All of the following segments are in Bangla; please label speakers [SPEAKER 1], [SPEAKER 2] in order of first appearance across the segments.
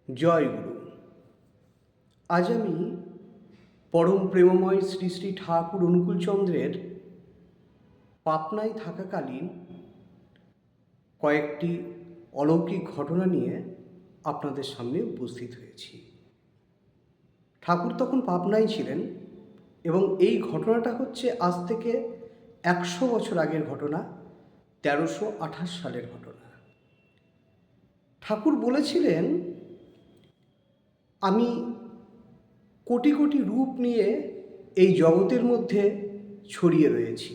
[SPEAKER 1] জয় গুরু। আজ আমি পরম প্রেমময় শ্রী শ্রী ঠাকুর অনুকূলচন্দ্রের পাটনায় থাকাকালীন কয়েকটি অলৌকিক ঘটনা নিয়ে আপনাদের সামনে উপস্থিত হয়েছি। ঠাকুর তখন পাটনায় ছিলেন এবং এই ঘটনাটা হচ্ছে আজ থেকে 100 বছর আগের ঘটনা, 1328 সালের ঘটনা। ঠাকুর বলেছিলেন, আমি কোটি কোটি রূপ নিয়ে এই জগতের মধ্যে ছড়িয়ে রয়েছি,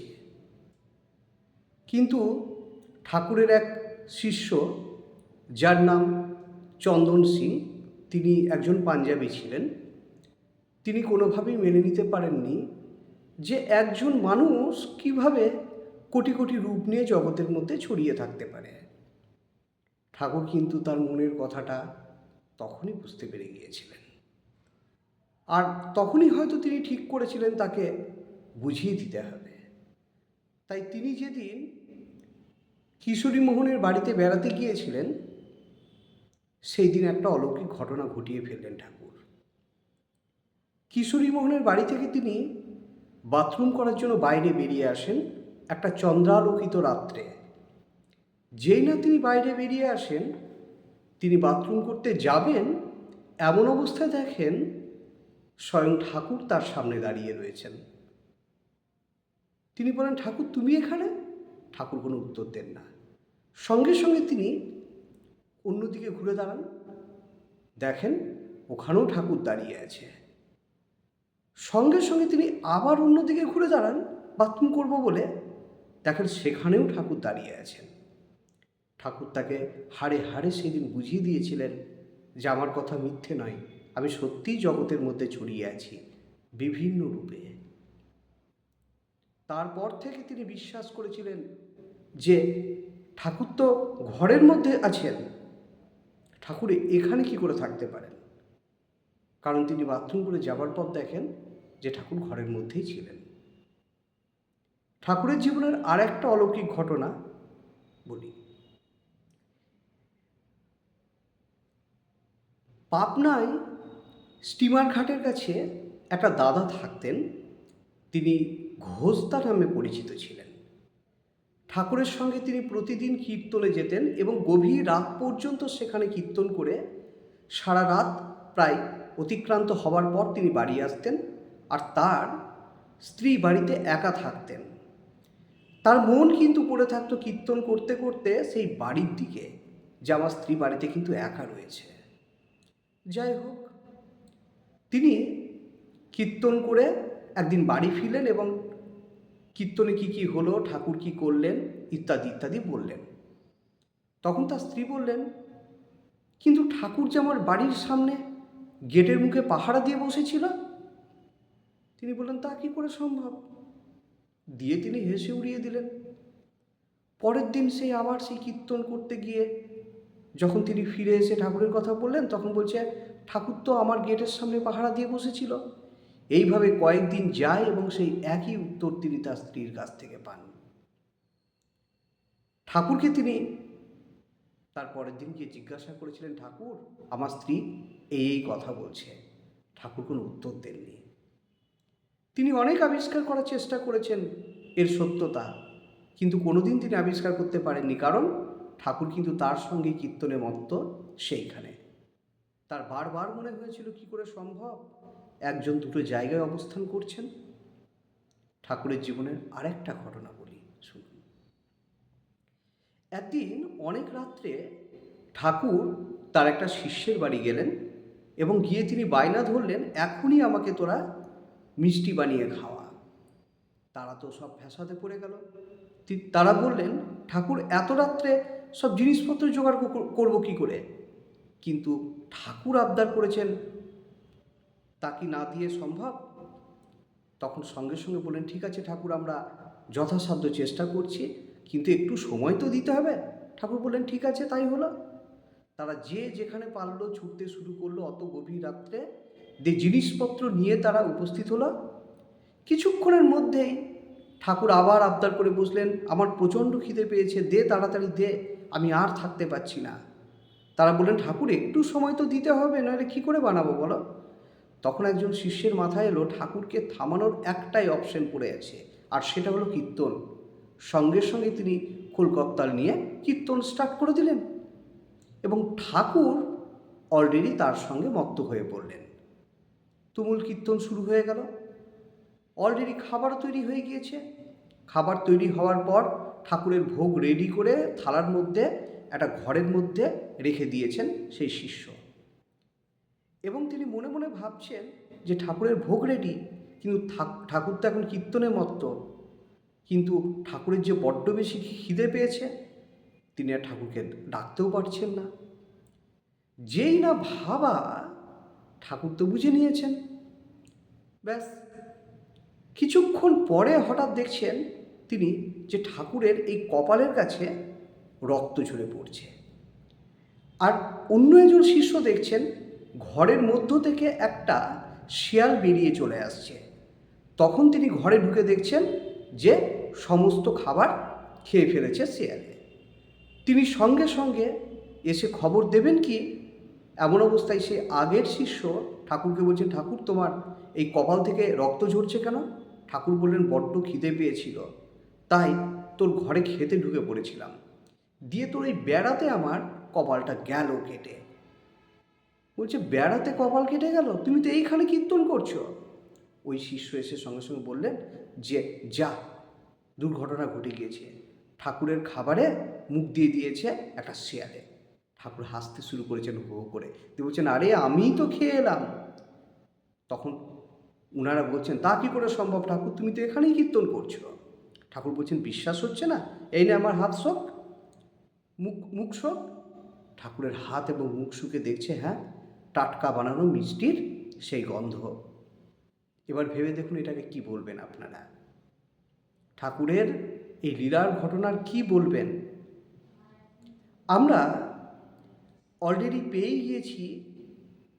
[SPEAKER 1] কিন্তু ঠাকুরের এক শিষ্য যার নাম চন্দন সিং, তিনি একজন পাঞ্জাবি ছিলেন। তিনি কোনোভাবেই মেনে নিতে পারেননি যে একজন মানুষ কিভাবে কোটি কোটি রূপ নিয়ে জগতের মধ্যে ছড়িয়ে থাকতে পারে। ঠাকুর কিন্তু তার মনের কথাটা তখনই বুঝতে পেরে গিয়েছিলেন, আর তখনই হয়তো তিনি ঠিক করেছিলেন তাকে বুঝিয়ে দিতে হবে। তাই তিনি যেদিন কিশোরী মোহনের বাড়িতে বেড়াতে গিয়েছিলেন, সেই দিন একটা অলৌকিক ঘটনা ঘটিয়ে ফেললেন ঠাকুর। কিশোরী মোহনের বাড়ি থেকে তিনি বাথরুম করার জন্য বাইরে বেরিয়ে আসেন একটা চন্দ্রালোকিত রাত্রে। যেই না তিনি বাইরে বেরিয়ে আসেন, তিনি বাথরুম করতে যাবেন, এমন অবস্থায় দেখেন স্বয়ং ঠাকুর তার সামনে দাঁড়িয়ে রয়েছেন। তিনি বলেন, ঠাকুর তুমি এখানে? ঠাকুর কোনো উত্তর দেন না। সঙ্গে সঙ্গে তিনি অন্যদিকে ঘুরে দাঁড়ান, দেখেন ওখানেও ঠাকুর দাঁড়িয়ে আছে। সঙ্গে সঙ্গে তিনি আবার অন্যদিকে ঘুরে দাঁড়ান বাথরুম করব বলে, দেখেন সেখানেও ঠাকুর দাঁড়িয়ে আছেন। ঠাকুর তাকে হাড়ে হাড়ে সেদিন বুঝিয়ে দিয়েছিলেন যে আমার কথা মিথ্যে নয়, আমি সত্যিই জগতের মধ্যে ছড়িয়ে আছি বিভিন্ন রূপে। তারপর থেকে তিনি বিশ্বাস করেছিলেন যে ঠাকুর তো ঘরের মধ্যে আছেন, ঠাকুর এখানে কি করে থাকতে পারেন? কারণ তিনি বাথরুম করে যাবার পর দেখেন যে ঠাকুর ঘরের মধ্যেই ছিলেন। ঠাকুরের জীবনের আর একটা অলৌকিক ঘটনা বলি। পাটনায় স্টিমার ঘাটের কাছে একটা দাদা থাকতেন, তিনি ঘোষদা নামে পরিচিত ছিলেন। ঠাকুরের সঙ্গে তিনি প্রতিদিন কীর্তনে যেতেন এবং গভীর রাত পর্যন্ত সেখানে কীর্তন করে সারা রাত প্রায় অতিক্রান্ত হবার পর তিনি বাড়ি আসতেন, আর তার স্ত্রী বাড়িতে একা থাকতেন। তার মন কিন্তু পড়ে থাকতো কীর্তন করতে করতে সেই বাড়ির দিকে, যে আমার স্ত্রী বাড়িতে কিন্তু একা রয়েছে। যাই হোক, তিনি কীর্তন করে একদিন বাড়ি ফিরলেন এবং কীর্তনে কী কী হলো, ঠাকুর কী করলেন ইত্যাদি ইত্যাদি বললেন। তখন তার স্ত্রী বললেন, কিন্তু ঠাকুর যে আমার বাড়ির সামনে গেটের মুখে পাহারা দিয়ে বসেছিল। তিনি বললেন, তা কী করে সম্ভব? দিয়ে তিনি হেসে উড়িয়ে দিলেন। পরের দিন সেই আবার সেই কীর্তন করতে গিয়ে যখন তিনি ফিরে এসে ঠাকুরের কথা বললেন, তখন বলছে, ঠাকুর তো আমার গেটের সামনে পাহারা দিয়ে বসেছিল। এইভাবে কয়েকদিন যায় এবং সেই একই উত্তর তিনি তার স্ত্রীর কাছ থেকে পান। ঠাকুরকে তিনি তার পরের দিন গিয়ে জিজ্ঞাসা করেছিলেন, ঠাকুর আমার স্ত্রী এই কথা বলছে। ঠাকুর কোনো উত্তর দেননি। তিনি অনেক আবিষ্কার করার চেষ্টা করেছেন এর সত্যতা, কিন্তু কোনোদিন তিনি আবিষ্কার করতে পারেননি, কারণ ঠাকুর কিন্তু তার সঙ্গে কীর্তনে মত্ত সেইখানে। তার বারবার মনে হয়েছিল কি করে সম্ভব একজন দুটো জায়গায় অবস্থান করছেন। ঠাকুরের জীবনের আরেকটা ঘটনা বলি, শুনুন। একদিন অনেক রাত্রে ঠাকুর তার একটা শিষ্যের বাড়ি গেলেন এবং গিয়ে তিনি বায়না ধরলেন, এখনই আমাকে তোরা মিষ্টি বানিয়ে খাওয়া। তারা তো সব ফ্যাসাদে পড়ে গেল। তারা বললেন, ঠাকুর এত রাত্রে সব জিনিসপত্র জোগাড় করবো কি করে? কিন্তু ঠাকুর আবদার করেছেন, তা কি না দিয়ে সম্ভব? তখন সঙ্গে সঙ্গে বললেন, ঠিক আছে ঠাকুর, আমরা যথাসাধ্য চেষ্টা করছি, কিন্তু একটু সময় তো দিতে হবে। ঠাকুর বললেন, ঠিক আছে, তাই হলো। তারা যে যেখানে পারলো ছুটতে শুরু করলো অত গভীর রাত্রে, যে জিনিসপত্র নিয়ে তারা উপস্থিত হলো। কিছুক্ষণের মধ্যেই ঠাকুর আবার আবদার করে বসলেন, আমার প্রচণ্ড খিদে পেয়েছে, দে তাড়াতাড়ি দে, আমি আর থাকতে পারছি না। তারা বললেন, ঠাকুর একটু সময় তো দিতে হবে, নইলে কী করে বানাবো বলো। তখন একজন শিষ্যের মাথায় এলো ঠাকুরকে থামানোর একটাই অপশন পড়ে আছে, আর সেটা হলো কীর্তন। সঙ্গে সঙ্গে তিনি খোলকর্তাল নিয়ে কীর্তন স্টার্ট করে দিলেন এবং ঠাকুর অলরেডি তার সঙ্গে মত্ত হয়ে পড়লেন। তুমুল কীর্তন শুরু হয়ে গেল। অলরেডি খাবার তৈরি হয়ে গিয়েছে। খাবার তৈরি হওয়ার পর ঠাকুরের ভোগ রেডি করে থালার মধ্যে একটা ঘরের মধ্যে রেখে দিয়েছেন সেই শিষ্য, এবং তিনি মনে মনে ভাবছেন যে ঠাকুরের ভোগ রেডি, কিন্তু ঠাকুর তো এখন কীর্তনে মত্ত, কিন্তু ঠাকুরের যে বড্ড বেশি খিদে পেয়েছে, তিনি আর ঠাকুরকে ডাকতেও পারছেন না। যেই না ভাবা, ঠাকুর তো বুঝে নিয়েছেন। ব্যাস কিছুক্ষণ পরে হঠাৎ দেখছেন তিনি যে ঠাকুরের এই কপালের কাছে রক্ত ঝরে পড়ছে, আর অন্য একজন শিষ্য দেখছেন ঘরের মধ্য থেকে একটা শিয়াল বেরিয়ে চলে আসছে। তখন তিনি ঘরে ঢুকে দেখছেন যে সমস্ত খাবার খেয়ে ফেলেছে শিয়ালে। তিনি সঙ্গে সঙ্গে এসে খবর দেবেন কি, এমন অবস্থায় সে আগের শিষ্য ঠাকুরকে বলছেন, ঠাকুর তোমার এই কপাল থেকে রক্ত ঝরছে কেন? ঠাকুর বললেন, বড্ড খিদে পেয়েছিল, তাই তোর ঘরে খেতে ঢুকে পড়েছিলাম, দিয়ে তোর এই বেড়াতে আমার কপালটা গেল কেটে। বলছে, বেড়াতে কপাল কেটে গেল? তুমি তো এইখানে কীর্তন করছো। ওই শিষ্য এসে সঙ্গে সঙ্গে বললেন যে যা, দুর্ঘটনা ঘটে গিয়েছে, ঠাকুরের খাবারে মুখ দিয়ে দিয়েছে একটা শিয়ালে। ঠাকুর হাসতে শুরু করেছেন হো হো করে, তিনি বলছেন, আরে আমিই তো খেয়ে এলাম। তখন ওনারা বলছেন, তা কী করে সম্ভব ঠাকুর, তুমি তো এখানেই কীর্তন করছো। ঠাকুর বলছেন, বিশ্বাস হচ্ছে না? এই না আমার হাত শোক, মুখ শোক। ঠাকুরের হাত এবং মুখ শুকে দেখছে, হ্যাঁ, টাটকা বানানো মিষ্টির সেই গন্ধ। এবার ভেবে দেখুন এটাকে কি বলবেন আপনারা? ঠাকুরের এই লীলার ঘটনার কি বলবেন? আমরা অলরেডি পেয়ে গিয়েছি,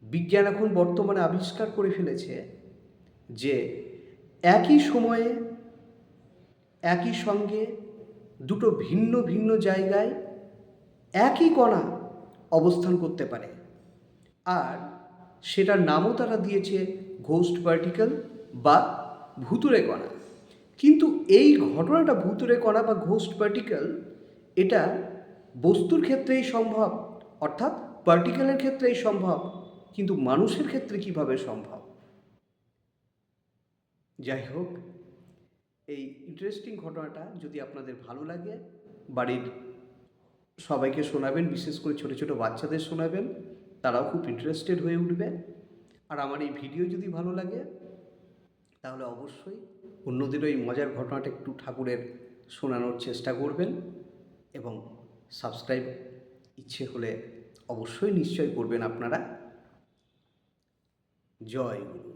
[SPEAKER 1] বিজ্ঞান এখন বর্তমানে আবিষ্কার করে ফেলেছে যে একই সময়ে একই সঙ্গে দুটো ভিন্ন ভিন্ন জায়গায় একই কণা অবস্থান করতে পারে, আর সেটার নামও তারা দিয়েছে ঘোস্ট পার্টিকেল বা ভুতুড়ে কণা। কিন্তু এই ঘটনাটা ভুতুড়ে কণা বা ঘোস্ট পার্টিকেল, এটা বস্তুর ক্ষেত্রেই সম্ভব, অর্থাৎ পার্টিকেলের ক্ষেত্রেই সম্ভব, কিন্তু মানুষের ক্ষেত্রে কিভাবে সম্ভব? যাই হোক, এই ইন্টারেস্টিং ঘটনাটা যদি আপনাদের ভালো লাগে, বাড়ির সবাইকে শোনাবেন, বিশেষ করে ছোটো ছোটো বাচ্চাদের শোনাবেন, তারাও খুব ইন্টারেস্টেড হয়ে উঠবে। আর আমার এই ভিডিও যদি ভালো লাগে, তাহলে অবশ্যই অন্যদেরও এই মজার ঘটনাটা একটু ঠাকুরের শোনানোর চেষ্টা করবেন, এবং সাবস্ক্রাইব ইচ্ছে হলে অবশ্যই নিশ্চয় করবেন আপনারা। জয় গুরু।